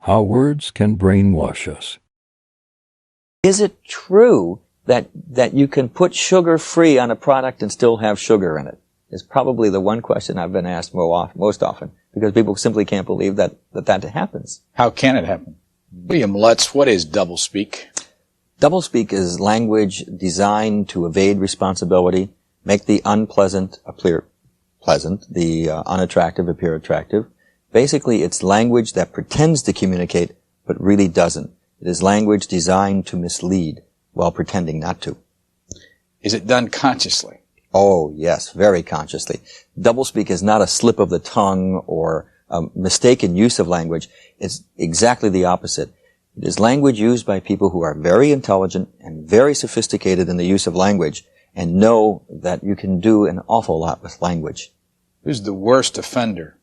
How words can brainwash us. Is it true that you can put sugar-free on a product and still have sugar in it? Is probably the one question I've been asked most often, because people simply can't believe that happens. How can it happen? William Lutz, what is doublespeak? Doublespeak is language designed to evade responsibility, make the unpleasant appear pleasant, the unattractive appear attractive. Basically, it's language that pretends to communicate, but really doesn't. It is language designed to mislead while pretending not to. Is it done consciously? Oh, yes, very consciously. Doublespeak is not a slip of the tongue or a mistaken use of language. It's exactly the opposite. It is language used by people who are very intelligent and very sophisticated in the use of language and know that you can do an awful lot with language. Who's the worst offender?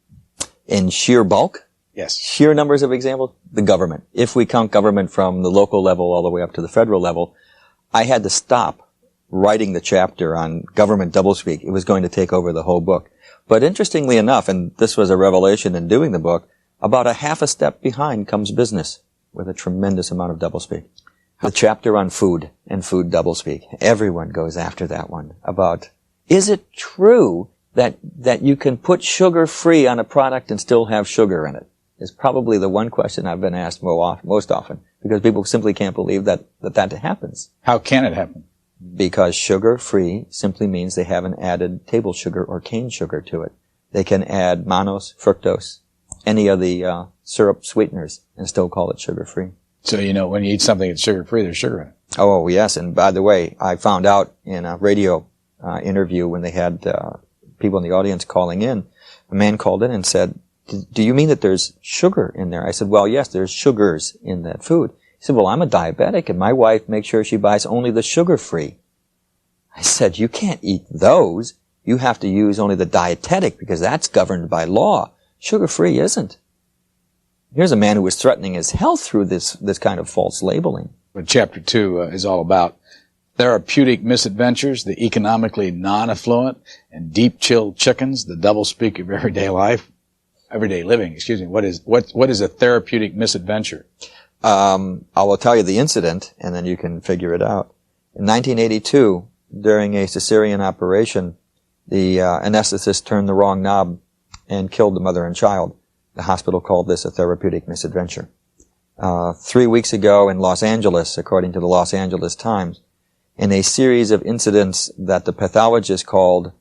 In sheer bulk? Yes. Sheer numbers of examples? The government. If we count government from the local level all the way up to the federal level, I had to stop writing the chapter on government doublespeak. It was going to take over the whole book. But interestingly enough, and this was a revelation in doing the book, about a half a step behind comes business with a tremendous amount of doublespeak. The chapter on food and food doublespeak. Everyone goes after that one about, is it true that you can put sugar-free on a product and still have sugar in it? Is probably the one question I've been asked most often, because people simply can't believe that happens. How can it happen? Because sugar-free simply means they haven't added table sugar or cane sugar to it. They can add mannose, fructose, any of the syrup sweeteners, and still call it sugar-free. So, when you eat something that's sugar-free, there's sugar in it. Oh, yes. And by the way, I found out in a radio interview when they had people in the audience calling in, a man called in and said, do you mean that there's sugar in there? I said, well, yes, there's sugars in that food. He said, well, I'm a diabetic, and my wife makes sure she buys only the sugar-free. I said, you can't eat those. You have to use only the dietetic, because that's governed by law. Sugar-free isn't. Here's a man who was threatening his health through this kind of false labeling. What Chapter 2 is all about. Therapeutic misadventures, the economically non-affluent, and deep-chilled chickens, the doublespeak of everyday living. What is a therapeutic misadventure? I will tell you the incident, and then you can figure it out. In 1982, during a cesarean operation, the anesthetist turned the wrong knob and killed the mother and child. The hospital called this a therapeutic misadventure. 3 weeks ago in Los Angeles, according to the Los Angeles Times, in a series of incidents that the pathologist called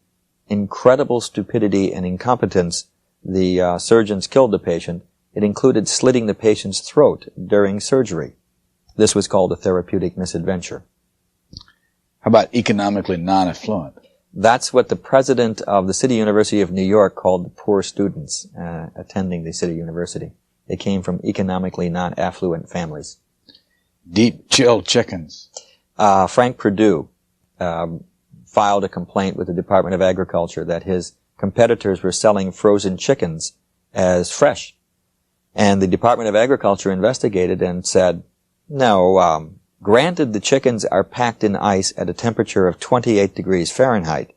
incredible stupidity and incompetence, the surgeons killed the patient. It included slitting the patient's throat during surgery. This was called a therapeutic misadventure. How about economically non-affluent? That's what the president of the City University of New York called the poor students attending the City University. They came from economically non-affluent families. Deep-chilled chickens. Frank Perdue filed a complaint with the Department of Agriculture that his competitors were selling frozen chickens as fresh. And the Department of Agriculture investigated and said, no, granted the chickens are packed in ice at a temperature of 28 degrees Fahrenheit.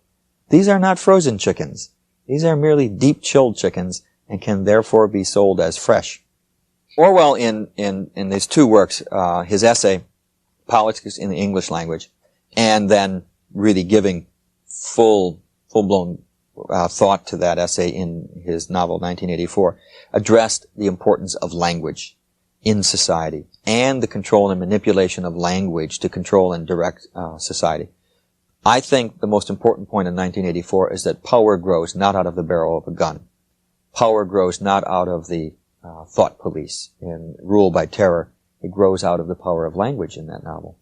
These are not frozen chickens. These are merely deep-chilled chickens and can therefore be sold as fresh. Orwell, in his two works, his essay, Politics in the English Language, and then really giving full-blown thought to that essay in his novel 1984, addressed the importance of language in society and the control and manipulation of language to control and direct society. I think the most important point in 1984 is that power grows not out of the barrel of a gun. Power grows not out of the thought police and rule by terror. It grows out of the power of language in that novel.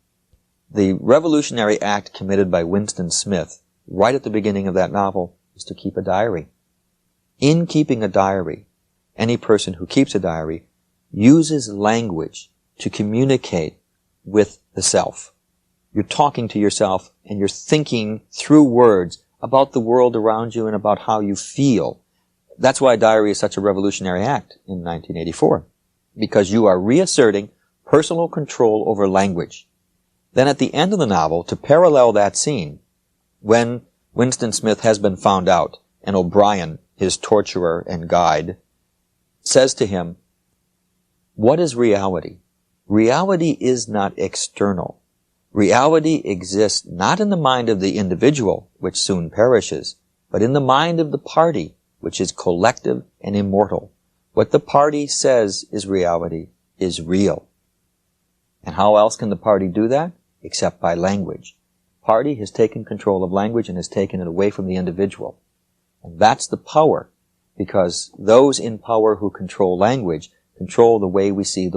The revolutionary act committed by Winston Smith right at the beginning of that novel is to keep a diary. In keeping a diary, any person who keeps a diary uses language to communicate with the self. You're talking to yourself and you're thinking through words about the world around you and about how you feel. That's why a diary is such a revolutionary act in 1984, because you are reasserting personal control over language. Then at the end of the novel, to parallel that scene, when Winston Smith has been found out and O'Brien, his torturer and guide, says to him, What is reality? Reality is not external. Reality exists not in the mind of the individual, which soon perishes, but in the mind of the party, which is collective and immortal. What the party says is reality is real. And how else can the party do that? Except by language. Party has taken control of language and has taken it away from the individual. And that's the power, because those in power who control language control the way we see the